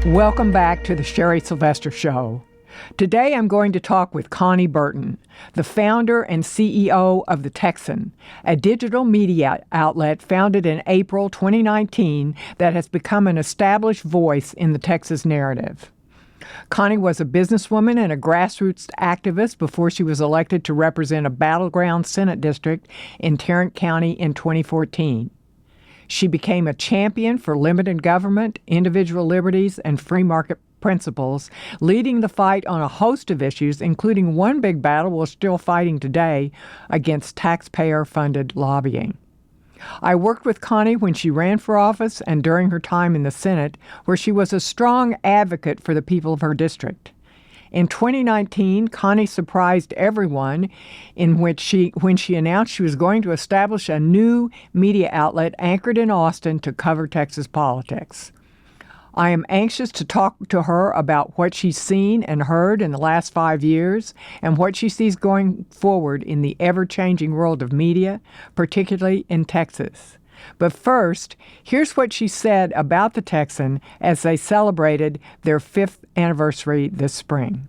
Welcome back to the Sherry Sylvester Show. Today I'm going to talk with Konni Burton, the founder and CEO of the Texan, a digital media outlet founded in April 2019 that has become an established voice in the Texas narrative. Konni was a businesswoman and a grassroots activist before she was elected to represent a battleground Senate district in Tarrant County in 2014. She became a champion for limited government, individual liberties, and free market principles, leading the fight on a host of issues, including one big battle we're still fighting today against taxpayer-funded lobbying. I worked with Konni when she ran for office and during her time in the Senate, where she was a strong advocate for the people of her district. In 2019, Konni surprised everyone when she announced she was going to establish a new media outlet anchored in Austin to cover Texas politics. I am anxious to talk to her about what she's seen and heard in the last 5 years and what she sees going forward in the ever-changing world of media, particularly in Texas. But first, here's what she said about the Texan as they celebrated their 5th anniversary this spring.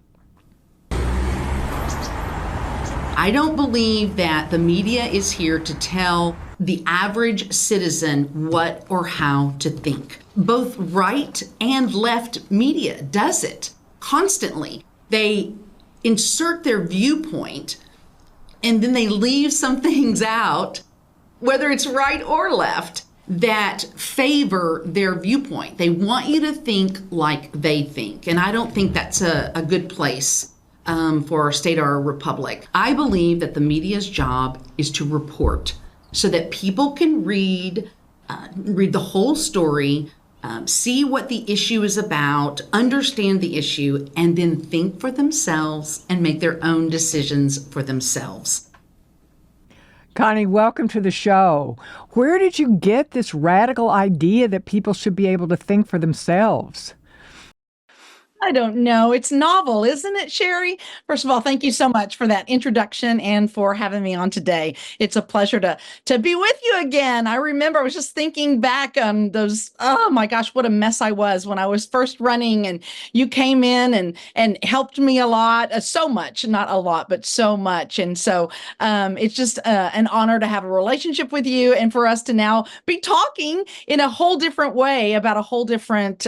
I don't believe that the media is here to tell the average citizen what or how to think. Both right and left media does it constantly. They insert their viewpoint and then they leave some things out, whether it's right or left, that favor their viewpoint. They want you to think like they think. And I don't think that's a good place for our state or our republic. I believe that the media's job is to report so that people can read the whole story, see what the issue is about, understand the issue, and then think for themselves and make their own decisions for themselves. Konni, welcome to the show. Where did you get this radical idea that people should be able to think for themselves? I don't know. It's novel, isn't it, Sherry? First of all, thank you so much for that introduction and for having me on today. It's a pleasure to be with you again. I remember I was just thinking back on those, oh my gosh, what a mess I was when I was first running, and you came in and helped me a lot, so much, not a lot, but so much. And so it's just an honor to have a relationship with you and for us to now be talking in a whole different way about a whole different,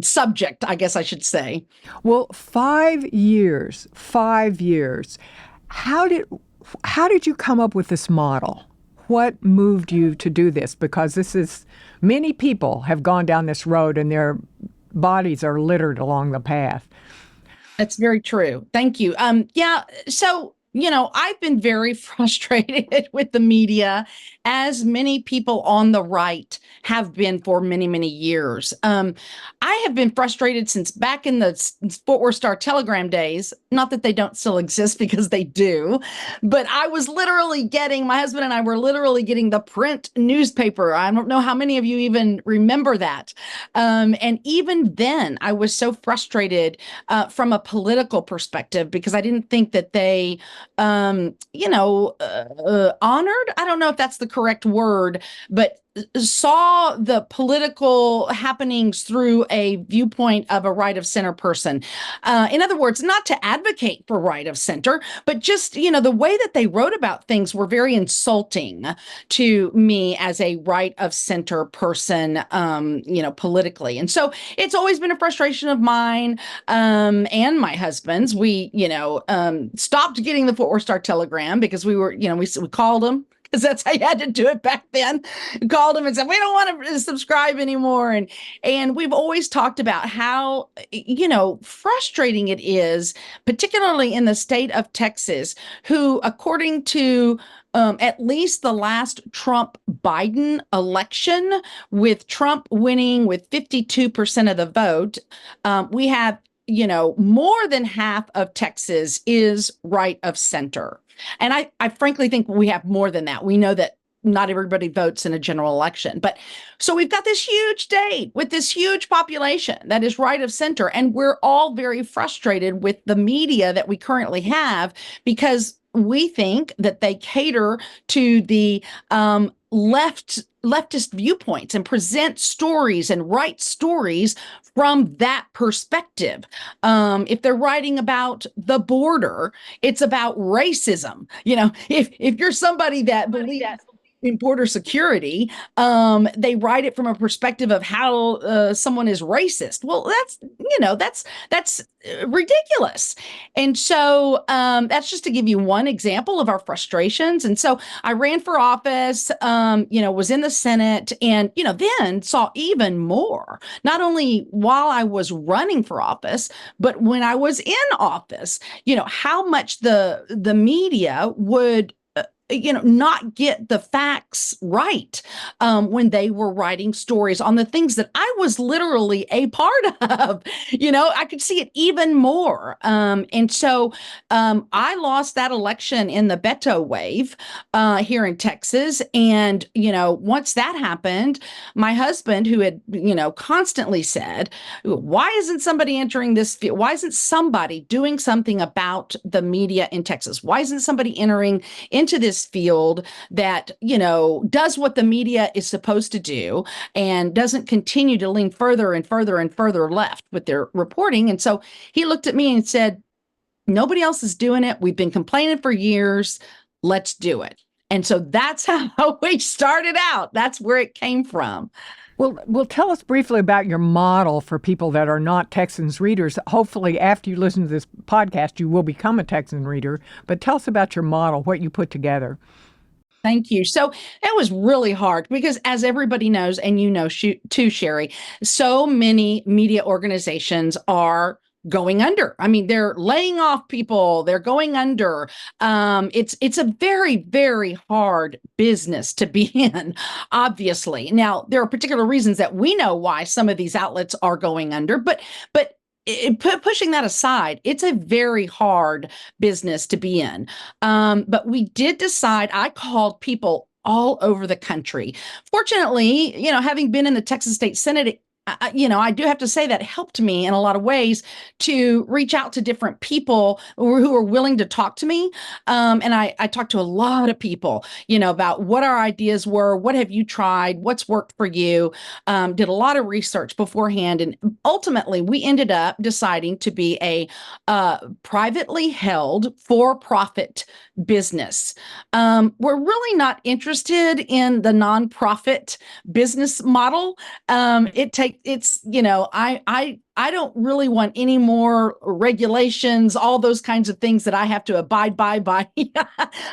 subject, I guess I should say. Well, 5 years. How did you come up with this model? What moved you to do this? Because many people have gone down this road and their bodies are littered along the path. That's very true. Thank you. So I've been very frustrated with the media, as many people on the right have been for many, many years. I have been frustrated since back in the Fort Worth Star Telegram days. Not that they don't still exist, because they do, but I was literally my husband and I were literally getting the print newspaper. I don't know how many of you even remember that. And even then, I was so frustrated from a political perspective, because I didn't think that they honored, I don't know if that's the correct word, but saw the political happenings through a viewpoint of a right of center person. In other words, not to advocate for right of center, but just, the way that they wrote about things were very insulting to me as a right of center person, politically. And so it's always been a frustration of mine and my husband's. We, stopped getting the Fort Worth Star Telegram because we were, we called them, because that's how you had to do it back then. Called them and said, we don't want to subscribe anymore. And we've always talked about how, frustrating it is, particularly in the state of Texas, who, according to at least the last Trump-Biden election, with Trump winning with 52% of the vote, we have, more than half of Texas is right of center. And I frankly think we have more than that. We know that not everybody votes in a general election. But so we've got this huge state with this huge population that is right of center. And we're all very frustrated with the media that we currently have, because we think that they cater to the leftist viewpoints and present stories and write stories from that perspective. If they're writing about the border, it's about racism. If you're somebody that believes in border security, they write it from a perspective of how someone is racist. Well, that's ridiculous. And so that's just to give you one example of our frustrations. And so I ran for office, was in the Senate, and then saw even more, not only while I was running for office, but when I was in office, how much the media would not get the facts right when they were writing stories on the things that I was literally a part of. I could see it even more. And so I lost that election in the Beto wave here in Texas. And, once that happened, my husband, who had, constantly said, why isn't somebody entering this field? Why isn't somebody doing something about the media in Texas? Why isn't somebody entering into this field that, does what the media is supposed to do and doesn't continue to lean further and further and further left with their reporting? And so he looked at me and said, nobody else is doing it. We've been complaining for years. Let's do it. And so that's how we started out. That's where it came from. Well, tell us briefly about your model for people that are not Texans readers. Hopefully, after you listen to this podcast, you will become a Texan reader. But tell us about your model, what you put together. Thank you. So it was really hard because, as everybody knows, and too, Sherry, so many media organizations are going under. I mean, they're laying off people. They're going under. It's a very, very hard business to be in, obviously. Now, there are particular reasons that we know why some of these outlets are going under, but pushing that aside, it's a very hard business to be in. But we did decide, I called people all over the country. Fortunately, having been in the Texas State Senate, I do have to say that helped me in a lot of ways to reach out to different people who are willing to talk to me. And I talked to a lot of people, about what our ideas were, what have you tried, what's worked for you, did a lot of research beforehand. And ultimately, we ended up deciding to be a privately held for-profit business. We're really not interested in the nonprofit business model. I don't really want any more regulations, all those kinds of things that I have to abide by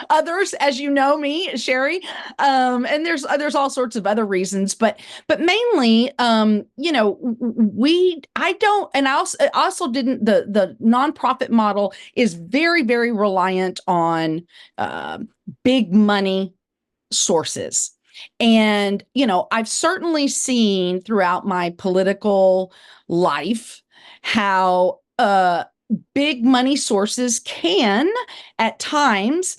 others, as you know me, Sherry. And there's all sorts of other reasons, but mainly, I also didn't, the nonprofit model is very, very reliant on big money sources. And, I've certainly seen throughout my political life how big money sources can, at times,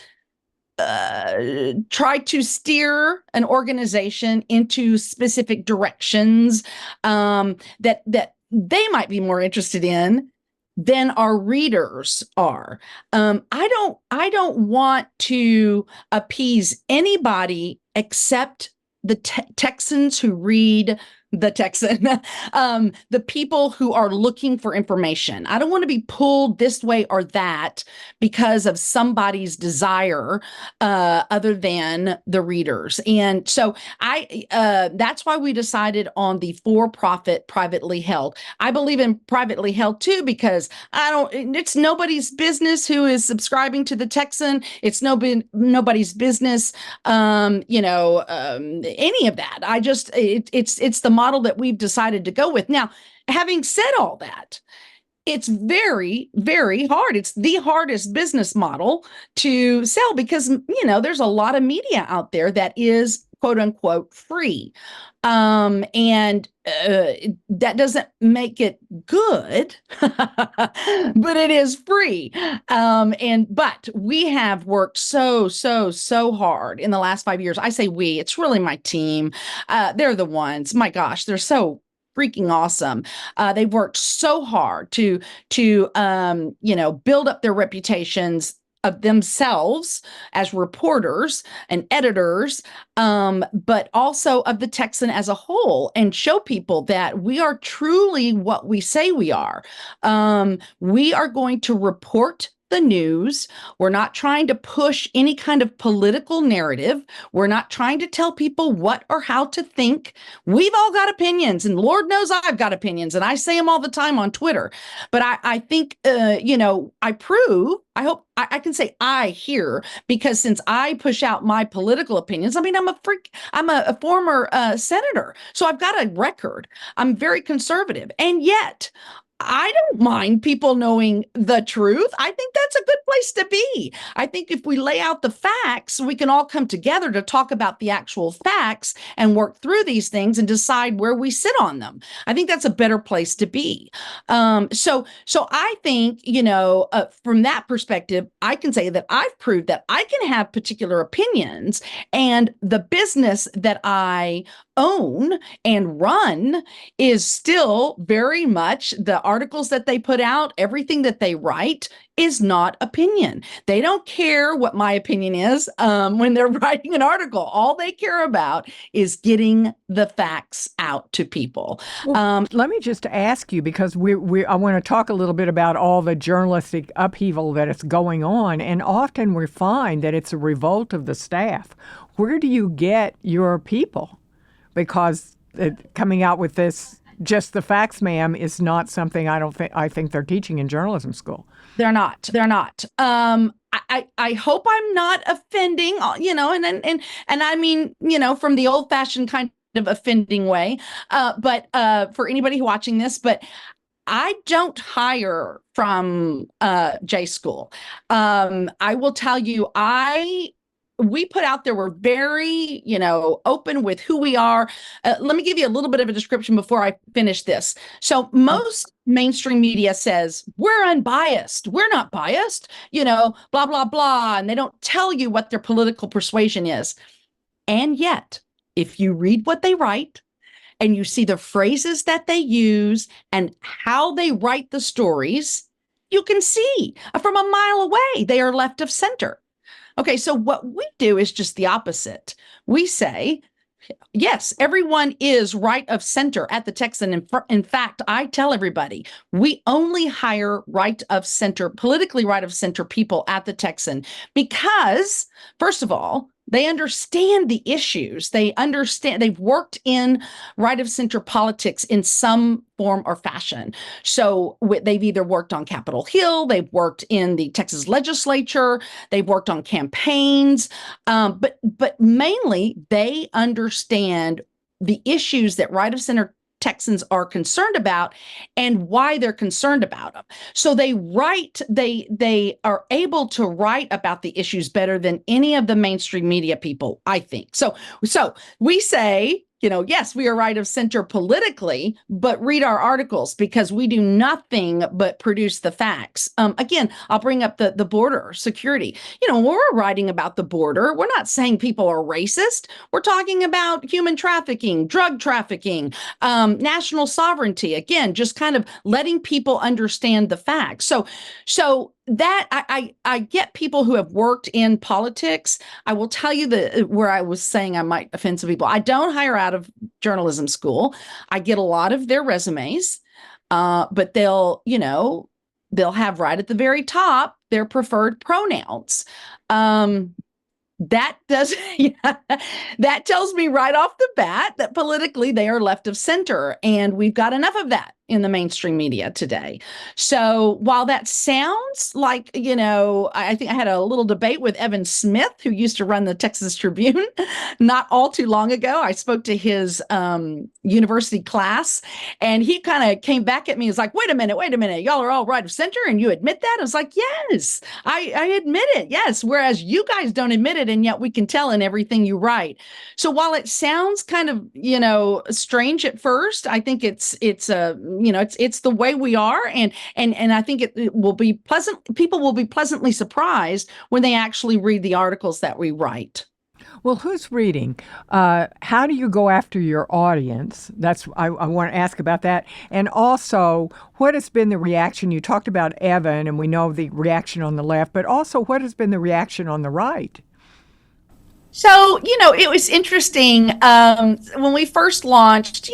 try to steer an organization into specific directions that they might be more interested in than our readers are. I don't want to appease anybody except the Texans who read the Texan, the people who are looking for information. I don't want to be pulled this way or that because of somebody's desire other than the readers. And so that's why we decided on the for-profit privately held. I believe in privately held too, because it's nobody's business who is subscribing to the Texan. It's nobody's business, any of that. It's the model that we've decided to go with. Now, having said all that, it's very, very hard. It's the hardest business model to sell because, there's a lot of media out there that is quote unquote free. And that doesn't make it good, but it is free. But we have worked so hard in the last 5 years. I say we, it's really my team. They're the ones, my gosh, they're so freaking awesome. They've worked so hard to build up their reputations of themselves as reporters and editors, but also of the Texan as a whole, and show people that we are truly what we say we are. We are going to report the news. We're not trying to push any kind of political narrative. We're not trying to tell people what or how to think. We've all got opinions, and Lord knows I've got opinions, and I say them all the time on Twitter. But I think, I hope I can say I here, because since I push out my political opinions, I mean, I'm a former senator, so I've got a record. I'm very conservative, and yet I don't mind people knowing the truth. I think that's a good place to be. I think if we lay out the facts, we can all come together to talk about the actual facts and work through these things and decide where we sit on them. I think that's a better place to be. So I think, from that perspective, I can say that I've proved that I can have particular opinions, and the business that I own and run is still very much the articles that they put out, everything that they write is not opinion. They don't care what my opinion is when they're writing an article. All they care about is getting the facts out to people. Well, let me just ask you, because I want to talk a little bit about all the journalistic upheaval that is going on, and often we find that it's a revolt of the staff. Where do you get your people? Because coming out with this, just the facts, ma'am, is not something I think they're teaching in journalism school. They're not. I hope I'm not offending, and I mean, from the old fashioned kind of offending way, but for anybody watching this, but I don't hire from J School. I will tell you, we put out there, we're very, open with who we are. Let me give you a little bit of a description before I finish this. So most mainstream media says we're unbiased. We're not biased, blah, blah, blah. And they don't tell you what their political persuasion is. And yet, if you read what they write and you see the phrases that they use and how they write the stories, you can see from a mile away, they are left of center. Okay, so what we do is just the opposite. We say, yes, everyone is right of center at the Texan. In fact, I tell everybody, we only hire right of center, politically right of center people at the Texan because, first of all, they understand the issues. They've worked in right of center politics in some form or fashion. So they've either worked on Capitol Hill, they've worked in the Texas legislature, they've worked on campaigns, but mainly they understand the issues that right of center Texans are concerned about and why they're concerned about them. So they are able to write about the issues better than any of the mainstream media people, I think. So we say, yes, we are right of center politically, but read our articles because we do nothing but produce the facts. Again, I'll bring up the border security. When we're writing about the border, we're not saying people are racist. We're talking about human trafficking, drug trafficking, national sovereignty. Again, just kind of letting people understand the facts. So that I get people who have worked in politics. I will tell you where I was saying I might offend some people. I don't hire out of journalism school. I get a lot of their resumes, but they'll have right at the very top their preferred pronouns. That tells me right off the bat that politically they are left of center, and we've got enough of that in the mainstream media today. So while that sounds like, I think I had a little debate with Evan Smith, who used to run the Texas Tribune not all too long ago. I spoke to his university class, and he kind of came back at me and was like, wait a minute, y'all are all right of center and you admit that? I was like, yes, I admit it, yes, whereas you guys don't admit it, and yet we can tell in everything you write. So while it sounds kind of, strange at first, I think it's the way we are, and I think it will be pleasant. People will be pleasantly surprised when they actually read the articles that we write. Well, who's reading? How do you go after your audience? I want to ask about that. And also, what has been the reaction? You talked about Evan, and we know the reaction on the left, but also what has been the reaction on the right? So, it was interesting. When we first launched,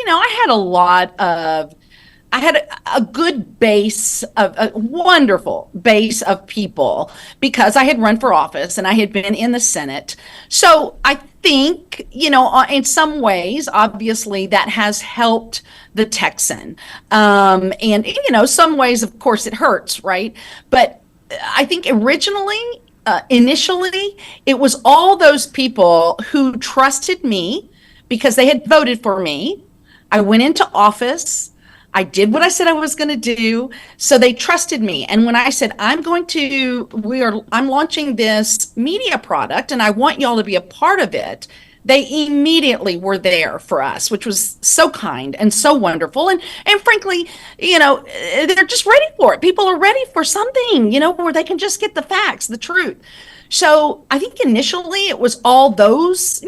I had a good base a wonderful base of people because I had run for office and I had been in the Senate. So I think, in some ways, obviously that has helped the Texan. And, some ways, of course, it hurts, right? But I think initially, it was all those people who trusted me because they had voted for me. I went into office. I did what I said I was going to do. So they trusted me. And when I said, I'm launching this media product and I want y'all to be a part of it, they immediately were there for us, which was so kind and so wonderful. And frankly, they're just ready for it. People are ready for something, where they can just get the facts, the truth. So I think initially it was all those,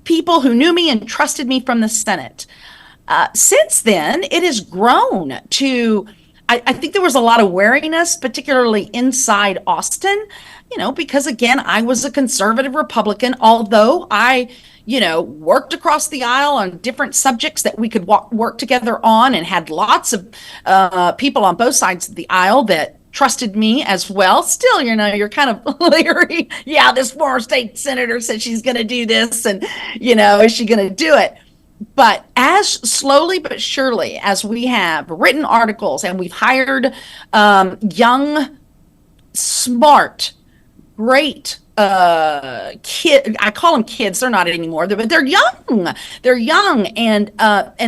people who knew me and trusted me from the Senate. Since then, it has grown to, I think there was a lot of wariness, particularly inside Austin, because again, I was a conservative Republican, although I, worked across the aisle on different subjects that we could work together on and had lots of people on both sides of the aisle that trusted me as well. Still, you're kind of leery. Yeah, this former state senator said she's going to do this and, is she going to do it? But as slowly but surely as we have written articles and we've hired young, smart, great kid, I call them kids, they're not anymore, but they're young. They're young and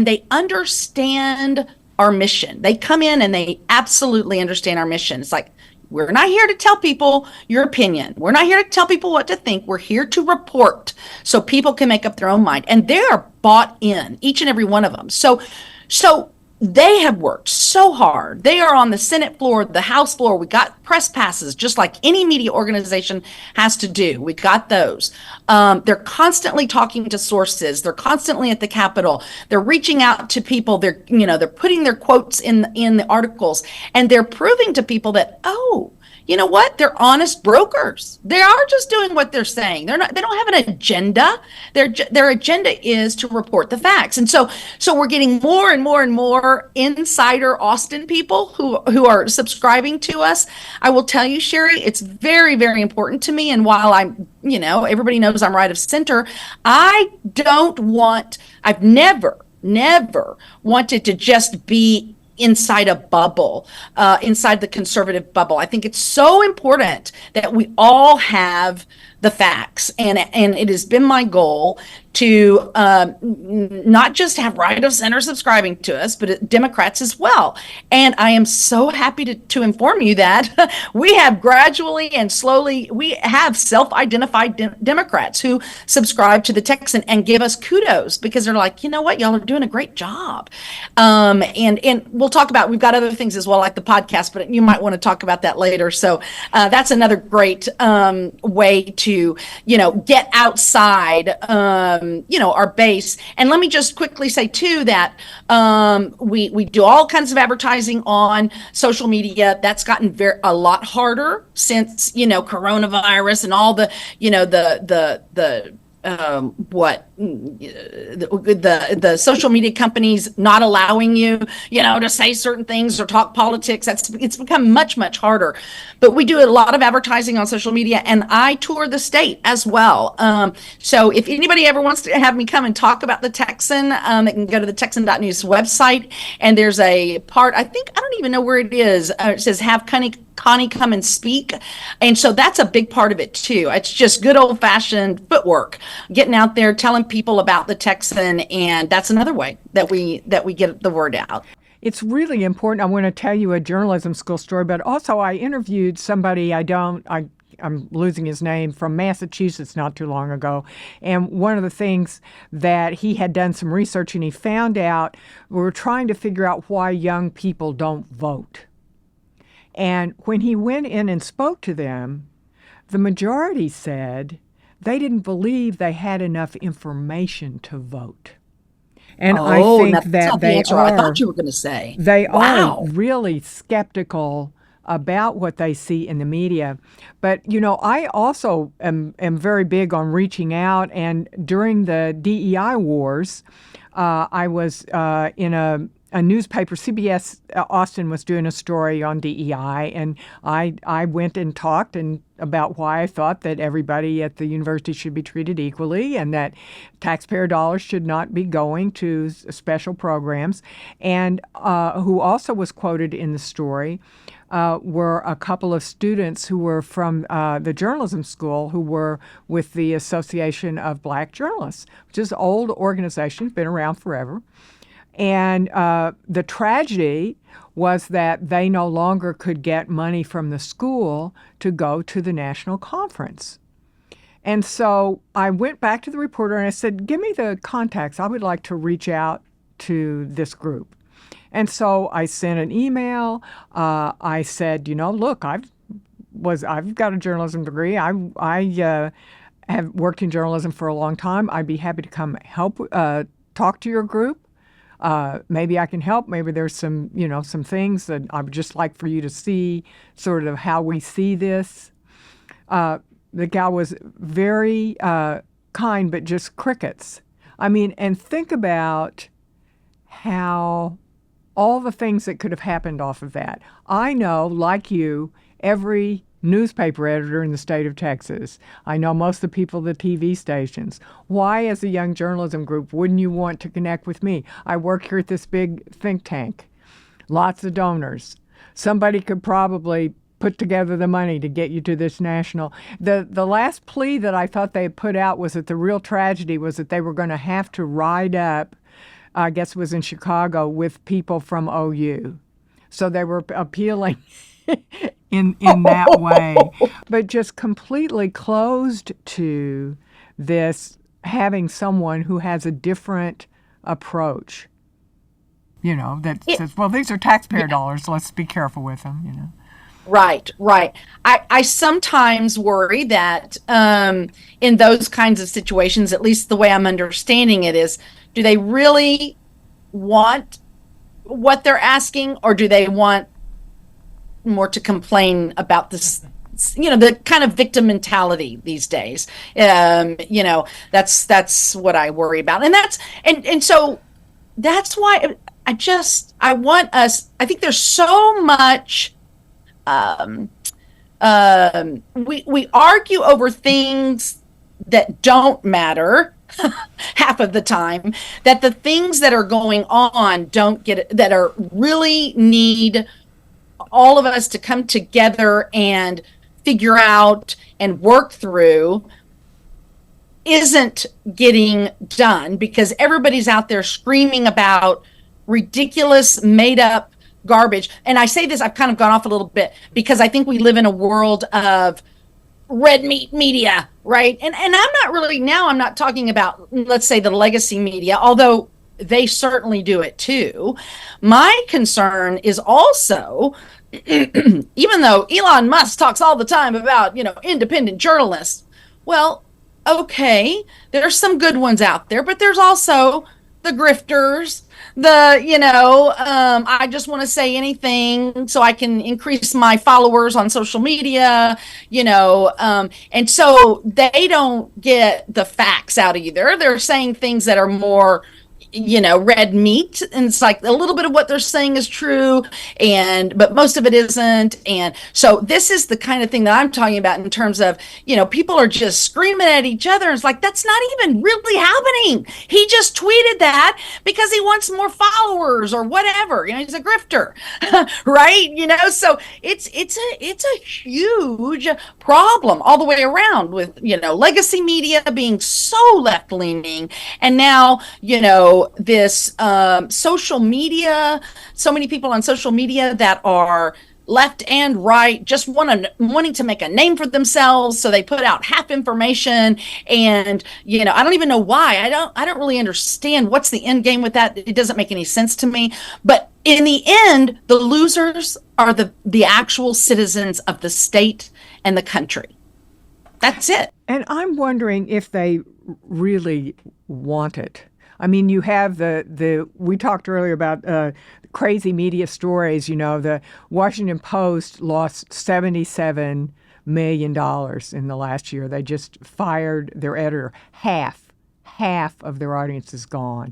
they understand our mission. They come in and they absolutely understand our mission. It's like, we're not here to tell people your opinion. We're not here to tell people what to think. We're here to report so people can make up their own mind. And they are bought in, each and every one of them. So they have worked so hard. They are on the Senate floor, the House floor. We got press passes, just like any media organization has to do. We got those. They're constantly talking to sources. They're constantly at the Capitol. They're reaching out to people. They're putting their quotes in the articles, and they're proving to people that, oh, you know what? They're honest brokers. They are just doing what they're saying. They don't have an agenda. Their agenda is to report the facts. And so we're getting more and more and more insider Austin people who are subscribing to us. I will tell you, Sherry, it's very, very important to me. And while I'm, everybody knows I'm right of center, I've never wanted to just be inside a bubble, inside the conservative bubble. I think it's so important that we all have the facts, and it has been my goal to not just have right of center subscribing to us, but Democrats as well. And I am so happy to inform you that we have gradually and slowly, we have self-identified Democrats who subscribe to the Texan and give us kudos because they're like, you know what, y'all are doing a great job. And we'll talk about, we've got other things as well, like the podcast, but you might want to talk about that later. So that's another great way to, get outside, our base. And let me just quickly say too that we do all kinds of advertising on social media. That's gotten a lot harder since coronavirus and all the the social media companies not allowing you to say certain things or talk politics. It's become much harder, but we do a lot of advertising on social media, and I tour the state as well. So if anybody ever wants to have me come and talk about the Texan, they can go to the Texan.news website, and there's a part, I don't even know where it is. It says have Konni come and speak. And so that's a big part of it too. It's just good old fashioned footwork, getting out there, telling people about the Texan. And that's another way that we get the word out. It's really important. I want to tell you a journalism school story, but also I interviewed somebody I'm losing his name, from Massachusetts not too long ago. And one of the things that he had done some research and he found out, we were trying to figure out why young people don't vote. And when he went in and spoke to them, the majority said they didn't believe they had enough information to vote. And Oh, I think that's that not the answer I thought you were going to say. they are Wow. really skeptical about what they see in the media. But, you know, I also am very big on reaching out. And during the DEI wars, I was in a newspaper. CBS Austin was doing a story on DEI, and I went and talked about why I thought that everybody at the university should be treated equally and that taxpayer dollars should not be going to special programs. And who also was quoted in the story were a couple of students who were from the journalism school who were with the Association of Black Journalists, which is an old organization, been around forever. And the tragedy was that they no longer could get money from the school to go to the national conference. And so I went back to the reporter and I said, give me the contacts. I would like to reach out to this group. And so I sent an email. I said, you know, look, I've got a journalism degree. I have worked in journalism for a long time. I'd be happy to come help talk to your group. Maybe I can help. Maybe there's some things that I would just like for you to see, sort of how we see this. The gal was very kind, but just crickets. I mean, and think about how all the things that could have happened off of that. I know, like you, every newspaper editor in the state of Texas. I know most of the people at the TV stations. Why, as a young journalism group, wouldn't you want to connect with me? I work here at this big think tank. Lots of donors. Somebody could probably put together the money to get you to this national. The last plea that I thought they had put out was that the real tragedy was that they were going to have to ride up, I guess it was in Chicago, with people from OU. So they were appealing in that way, but just completely closed to this, having someone who has a different approach. You know, that says, well, these are taxpayer dollars, let's be careful with them, you know. Right, right. I sometimes worry that in those kinds of situations, at least the way I'm understanding it is, do they really want what they're asking, or do they want more to complain about this, the kind of victim mentality these days? That's what I worry about. And so that's why I want us, I think there's so much, we argue over things that don't matter half of the time, that the things that are going on don't get it, that are really need all of us to come together and figure out and work through, isn't getting done because everybody's out there screaming about ridiculous made up garbage. And I say this, I've kind of gone off a little bit because I think we live in a world of red meat media, right? And I'm not talking about, let's say, the legacy media, although they certainly do it too. My concern is also, even though Elon Musk talks all the time about, independent journalists, well, okay, there's some good ones out there, but there's also the grifters, I just want to say anything so I can increase my followers on social media, and so they don't get the facts out either. They're saying things that are more, red meat, and it's like a little bit of what they're saying is true, but most of it isn't. And so this is the kind of thing that I'm talking about in terms of, people are just screaming at each other. It's like, that's not even really happening. He just tweeted that because he wants more followers or whatever. He's a grifter, right? So it's a huge problem all the way around with, legacy media being so left leaning, and now, this social media, so many people on social media that are left and right, just wanting to make a name for themselves, so they put out half information. And I don't even know why. I don't really understand what's the end game with that. It doesn't make any sense to me. But in the end, the losers are the actual citizens of the state and the country. That's it. And I'm wondering if they really want it. I mean, you have we talked earlier about crazy media stories. The Washington Post lost $77 million in the last year. They just fired their editor. Half of their audience is gone.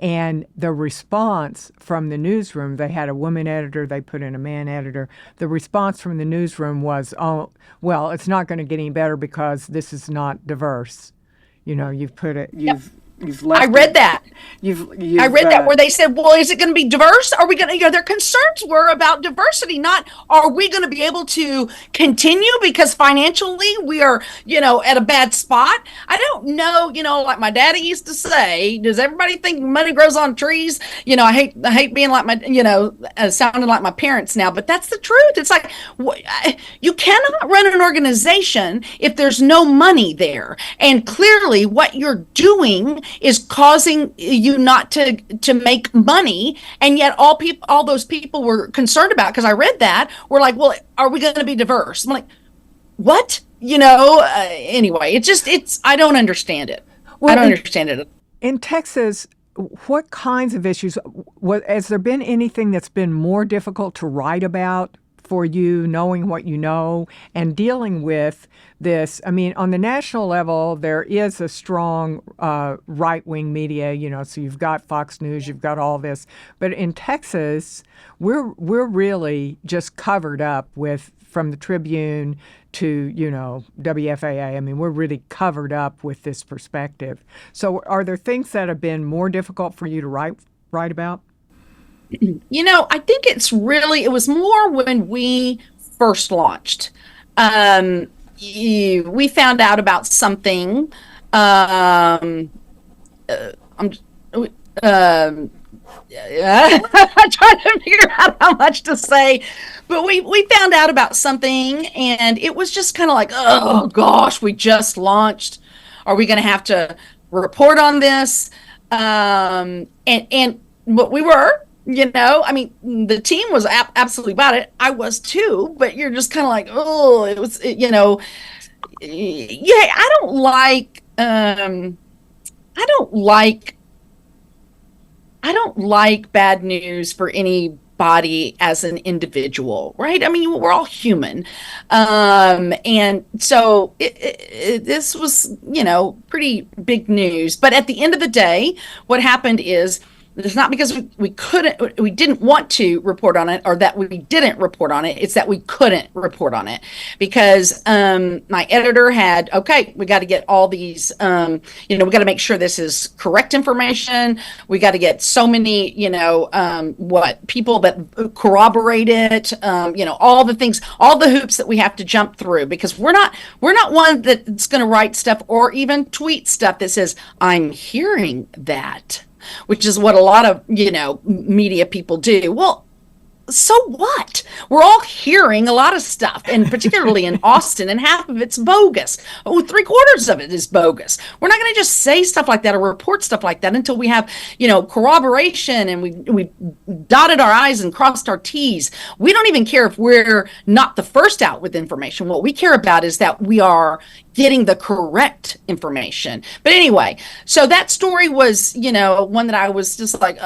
And the response from the newsroom, they had a woman editor, they put in a man editor. The response from the newsroom was, oh, well, it's not going to get any better because this is not diverse. You've put it, you've left. I read that. I read that where they said, well, is it going to be diverse? Are we going to, their concerns were about diversity, not are we going to be able to continue because financially we are, at a bad spot. I don't know, like my daddy used to say, does everybody think money grows on trees? I hate being like my, sounding like my parents now, but that's the truth. It's like, you cannot run an organization if there's no money there. And clearly what you're doing is causing you not to make money, and yet all those people were concerned about, because I read that, were like, well, are we going to be diverse? I'm like, what? Anyway, it's I don't understand it. Well, I don't understand it. In Texas, what kinds of issues, has there been anything that's been more difficult to write about for you, knowing what you know and dealing with this? I mean, on the national level, there is a strong right-wing media, so you've got Fox News, you've got all this. But in Texas, we're really just covered up with, from the Tribune to, WFAA. I mean, we're really covered up with this perspective. So are there things that have been more difficult for you to write about? I think it was more when we first launched. We found out about something. I'm trying to figure out how much to say, but we found out about something, and it was just kind of like, oh gosh, we just launched. Are we going to have to report on this? And what we were. I mean, the team was absolutely about it. I was too, but you're just kind of like, oh, it was, I don't like bad news for anybody as an individual, right? I mean, we're all human. And so this was, pretty big news. But at the end of the day, what happened is, it's not because we didn't want to report on it, or that we didn't report on it. It's that we couldn't report on it because my editor had, okay, we got to get all these, we got to make sure this is correct information. We got to get so many, people that corroborate it, all the things, all the hoops that we have to jump through, because we're not one that's going to write stuff or even tweet stuff that says, I'm hearing that, which is what a lot of, media people do. Well, so what? We're all hearing a lot of stuff, and particularly in Austin, and half of it's bogus. Oh, 3/4 of it is bogus. We're not going to just say stuff like that or report stuff like that until we have, corroboration, and we dotted our I's and crossed our T's. We don't even care if we're not the first out with information. What we care about is that we are getting the correct information. But anyway, so that story was, one that I was just like,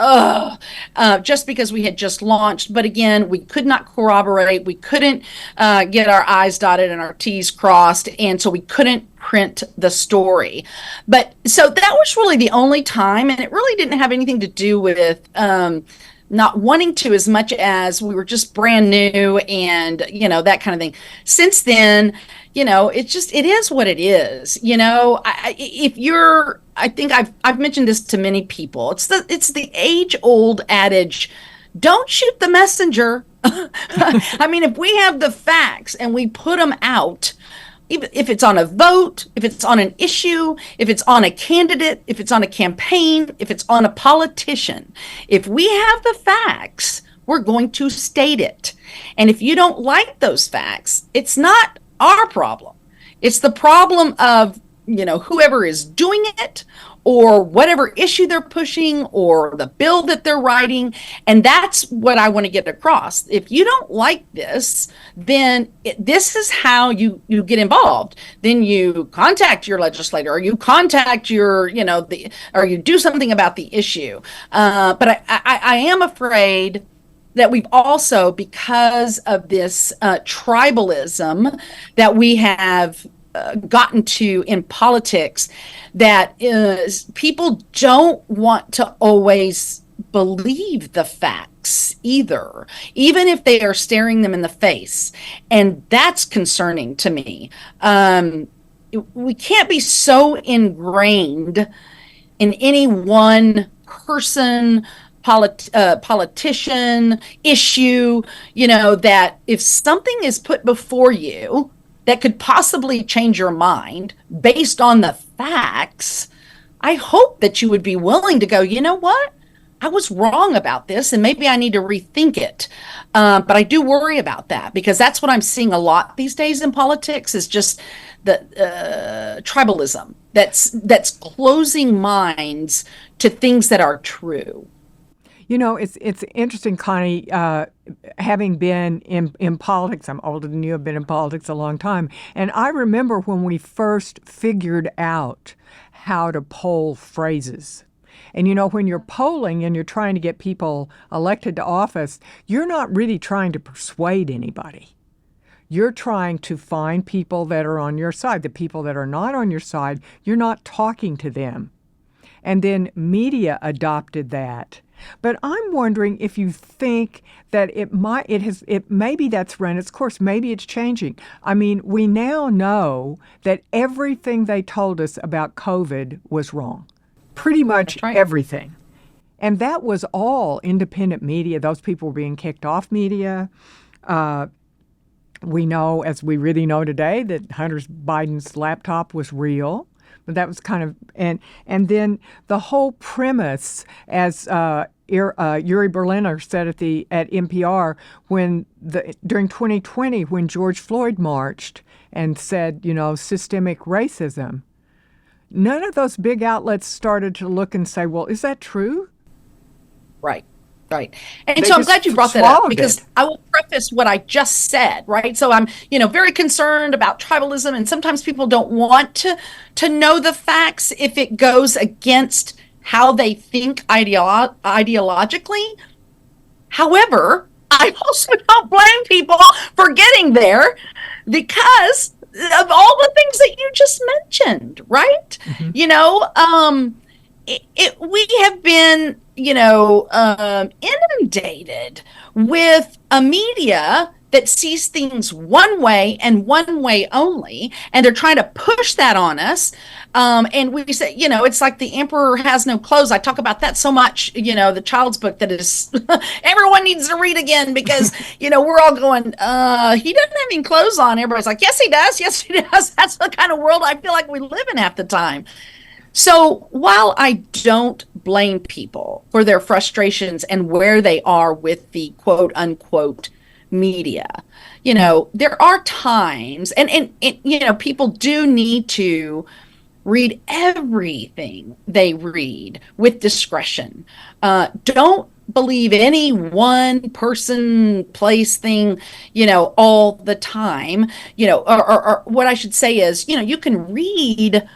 just because we had just launched. But again, we could not corroborate. We couldn't get our I's dotted and our T's crossed. And so we couldn't print the story. But so that was really the only time. And it really didn't have anything to do with not wanting to, as much as we were just brand new and, that kind of thing. Since then, it is what it is. I think I've mentioned this to many people. It's the age old adage, don't shoot the messenger. I mean, if we have the facts and we put them out, if it's on a vote, if it's on an issue, if it's on a candidate, if it's on a campaign, if it's on a politician, if we have the facts, we're going to state it. And if you don't like those facts, it's not our problem. It's the problem of, whoever is doing it, or whatever issue they're pushing or the bill that they're writing. And that's what I want to get across. If you don't like this, then this is how you get involved. Then you contact your legislator, or you contact your, or you do something about the issue. But I am afraid that we've also, because of this tribalism that we have gotten to in politics, that is, people don't want to always believe the facts either, even if they are staring them in the face. And that's concerning to me. We can't be so ingrained in any one person, politician, issue, that if something is put before you that could possibly change your mind based on the facts, I hope that you would be willing to go, you know what? I was wrong about this, and maybe I need to rethink it. But I do worry about that, because that's what I'm seeing a lot these days in politics, is just the tribalism that's closing minds to things that are true. It's interesting, Connie, having been in politics. I'm older than you, have been in politics a long time. And I remember when we first figured out how to poll phrases. And, when you're polling and you're trying to get people elected to office, you're not really trying to persuade anybody. You're trying to find people that are on your side. The people that are not on your side, you're not talking to them. And then media adopted that. But I'm wondering if you think that maybe that's run its course. Maybe it's changing. I mean, we now know that everything they told us about COVID was wrong. Pretty much everything. And that was all independent media. Those people were being kicked off media. We know, as we really know today, that Hunter Biden's laptop was real. But that was kind of, and then the whole premise, as Yuri Berliner said at NPR during 2020, when George Floyd marched and said, systemic racism, none of those big outlets started to look and say, well, is that true? Right. And so I'm glad you brought that up, because I will preface what I just said, right? So I'm, very concerned about tribalism, and sometimes people don't want to know the facts if it goes against how they think ideologically. However, I also don't blame people for getting there, because of all the things that you just mentioned, right? Mm-hmm. We have been, inundated with a media that sees things one way and one way only, and they're trying to push that on us. And we say, it's like the emperor has no clothes. I talk about that so much, the child's book that is everyone needs to read again, because, we're all going, he doesn't have any clothes on. Everybody's like, yes, he does. Yes, he does. That's the kind of world I feel like we live in half the time. So while I don't blame people for their frustrations and where they are with the quote unquote media, there are times, and people do need to read everything they read with discretion. Don't believe any one person, place, thing, all the time, or what I should say is, you can read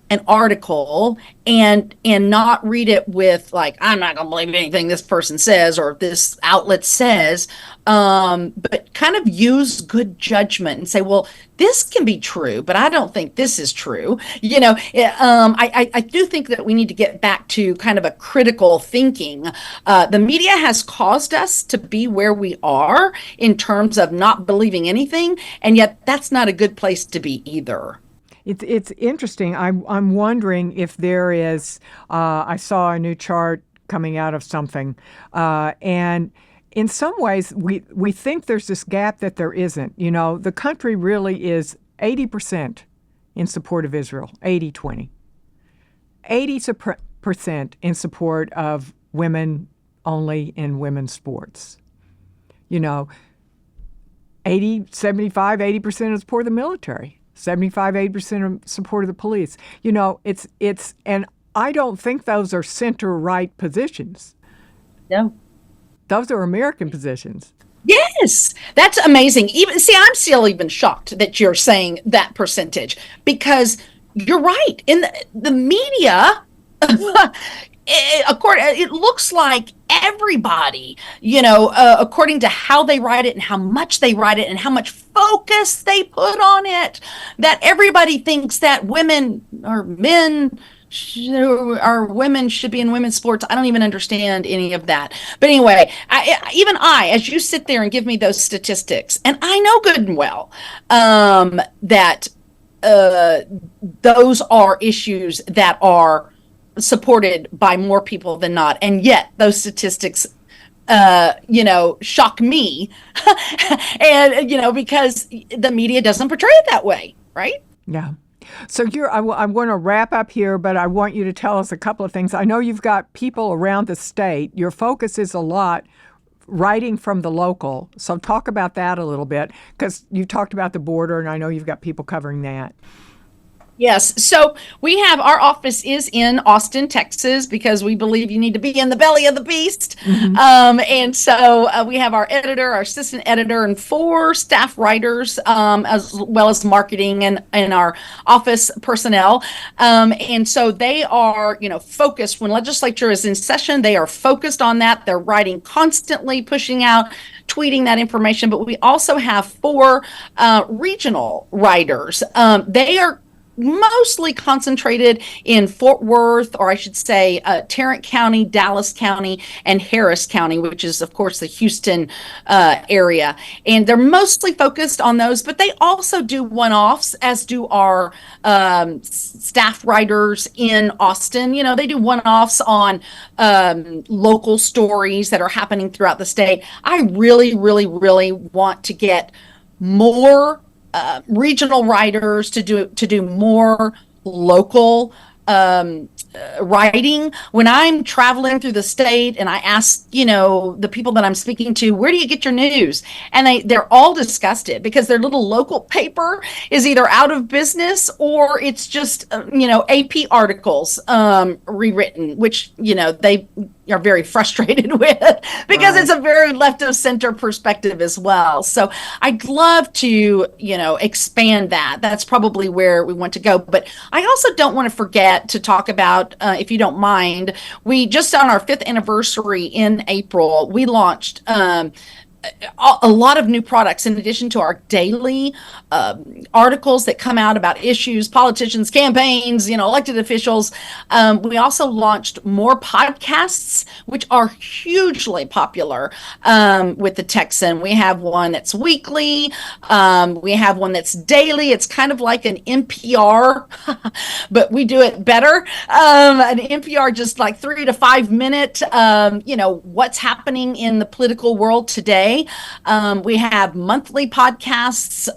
an article and not read it with like, I'm not going to believe anything this person says or this outlet says, but kind of use good judgment and say, well, this can be true, but I don't think this is true. I do think that we need to get back to kind of a critical thinking. The media has caused us to be where we are in terms of not believing anything, and yet that's not a good place to be either. It's interesting. I'm wondering if there is. I saw a new chart coming out of something, and in some ways we think there's this gap that there isn't. The country really is 80% in support of Israel, 80-20. 80% in support of women only in women's sports. 80% in support of the military. 75-80% of support of the police. And I don't think those are center-right positions. No. Those are American positions. Yes, that's amazing. Even see, I'm still even shocked that you're saying that percentage, because you're right. In the media, it looks like everybody, according to how they write it and how much they write it and how much focus they put on it, that everybody thinks that women or men our women should be in women's sports. I don't even understand any of that. But anyway, as you sit there and give me those statistics, and I know good and well that those are issues that are supported by more people than not, and yet those statistics shock me and because the media doesn't portray it that way, right? Yeah. So I'm going to wrap up here, but I want you to tell us a couple of things. I know you've got people around the state. Your focus is a lot writing from the local. So talk about that a little bit, because you talked about the border, and I know you've got people covering that. Yes. So our office is in Austin, Texas, because we believe you need to be in the belly of the beast. Mm-hmm. And so we have our editor, our assistant editor, and 4 staff writers, as well as marketing and our office personnel. And so they are, focused when legislature is in session. They are focused on that. They're writing constantly, pushing out, tweeting that information. But we also have 4 regional writers. They are mostly concentrated in Fort Worth, or I should say Tarrant County, Dallas County, and Harris County, which is, of course, the Houston area. And they're mostly focused on those, but they also do one-offs, as do our staff writers in Austin. They do one-offs on local stories that are happening throughout the state. I really, really, really want to get more regional writers to do more local writing. When I'm traveling through the state and I ask, the people that I'm speaking to, where do you get your news? And they're all disgusted because their little local paper is either out of business or it's just, AP articles rewritten, which, they are very frustrated with, because It's a very left of center perspective as well. So I'd love to, expand that. That's probably where we want to go. But I also don't want to forget to talk about, if you don't mind, we just on our 5th anniversary in April, we launched a lot of new products in addition to our daily articles that come out about issues, politicians, campaigns, elected officials. We also launched more podcasts, which are hugely popular with the Texan. We have one that's weekly. We have one that's daily. It's kind of like an NPR, but we do it better. An NPR, just like 3 to 5 minute, what's happening in the political world today. We have monthly podcasts.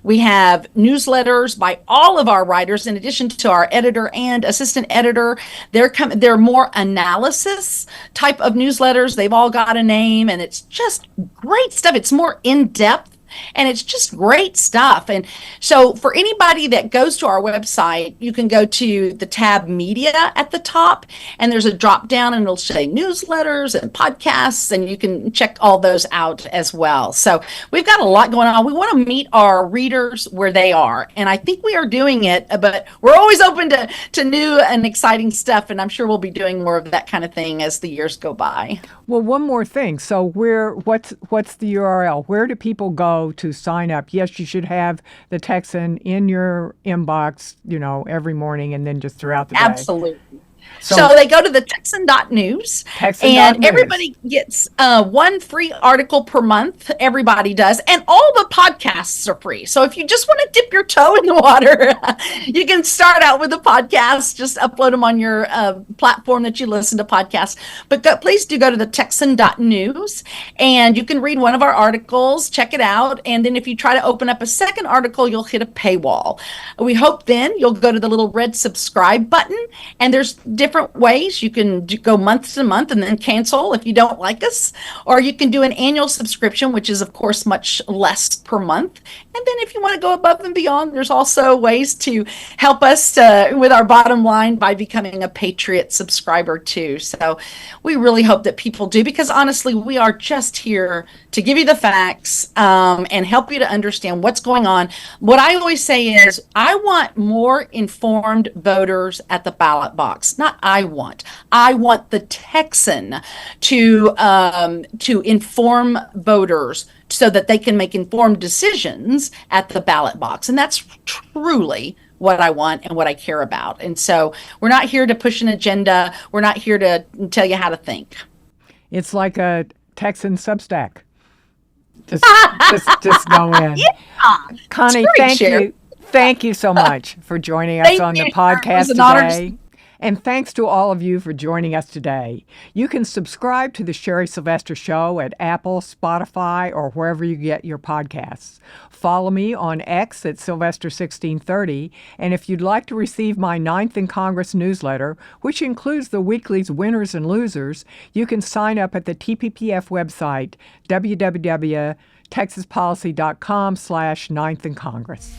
We have newsletters by all of our writers, in addition to our editor and assistant editor. They're more analysis type of newsletters. They've all got a name, and it's just great stuff. It's more in-depth, and it's just great stuff. And so for anybody that goes to our website, you can go to the tab media at the top, and there's a drop down, and it'll say newsletters and podcasts, and you can check all those out as well. So we've got a lot going on. We want to meet our readers where they are, and I think we are doing it, but we're always open to new and exciting stuff, and I'm sure we'll be doing more of that kind of thing as the years go by. Well, one more thing. So what's the URL? Where do people go to sign up? Yes, you should have the Texan in your inbox, every morning, and then just throughout the day. Absolutely. So they go to the Texan.news, and everybody gets 1 free article per month. Everybody does. And all the podcasts are free. So if you just want to dip your toe in the water, you can start out with the podcast. Just upload them on your platform that you listen to podcasts. But please do go to the Texan.news, and you can read one of our articles, check it out. And then if you try to open up a second article, you'll hit a paywall. We hope then you'll go to the little red subscribe button, and there's different ways. You can go month to month and then cancel if you don't like us, or you can do an annual subscription, which is, of course, much less per month. And then if you want to go above and beyond, there's also ways to help us with our bottom line by becoming a Patriot subscriber too. So we really hope that people do, because honestly, we are just here to give you the facts and help you to understand what's going on. What I always say is, I want more informed voters at the ballot box. Not I want the Texan to inform voters so that they can make informed decisions at the ballot box. And that's truly what I want and what I care about. And so we're not here to push an agenda. We're not here to tell you how to think. It's like a Texan Substack. Just go in. Yeah. Connie, thank you. Thank you so much for joining us on the podcast today. And thanks to all of you for joining us today. You can subscribe to the Sherry Sylvester Show at Apple, Spotify, or wherever you get your podcasts. Follow me on X at Sylvester1630. And if you'd like to receive my 9th in Congress newsletter, which includes the weekly's winners and losers, you can sign up at the TPPF website, www.texaspolicy.com/9th in Congress.